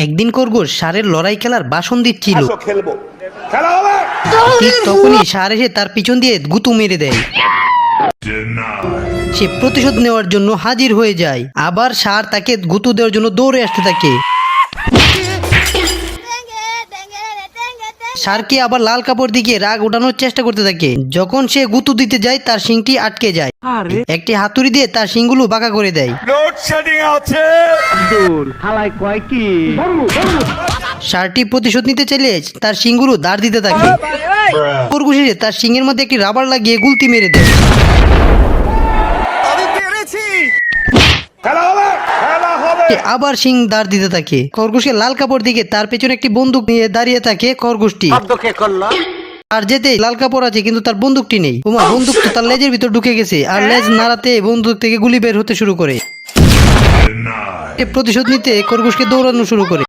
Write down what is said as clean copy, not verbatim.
একদিন খরগোশ ষাঁড়ের লড়াই খেলার ভাষণ দিচ্ছিল। ঠিক তখনই ষাঁড় এসে তার পিছন দিয়ে গুঁতো মেরে দেয়। সে প্রতিশোধ নেওয়ার জন্য হাজির হয়ে যায়। আবার ষাঁড় তাকে গুঁতো দেওয়ার জন্য দৌড়ে আসতে থাকে। ষাঁড়কে আবার লাল কাপড় দিয়ে রাগ ওঠানোর চেষ্টা করতে থাকে। যখন সে গুঁতো দিতে যায় তার শিংটি আটকে যায়। একটি হাতুড়ি দিয়ে তার শিংগুলো বাঁকা করে দেয়। ষাঁড়টি প্রতিশোধ নিতে চাইলে তার শিংগুলো দাঁড় দিতে থাকে। খরগোশ এসে তার শিংয়ের মধ্যে একটি রাবার লাগিয়ে গুলতি মেরে দেয়। সে আবার শিং দাঁড় দিতে থাকে। খরগোশকে লাল কাপড় দিকে তার পেছনে একটি বন্দুক নিয়ে দাঁড়িয়ে থাকে খরগোশটি। আর যেতে লাল কাপড় আছে কিন্তু তার বন্দুকটি নেই। বন্দুক তো তার লেজের ভিতর ঢুকে গেছে। আর লেজ নাড়াতে বন্দুক থেকে গুলি বের হতে শুরু করে। প্রতিশোধ নিতে খরগোশকে দৌড়ানো শুরু করে।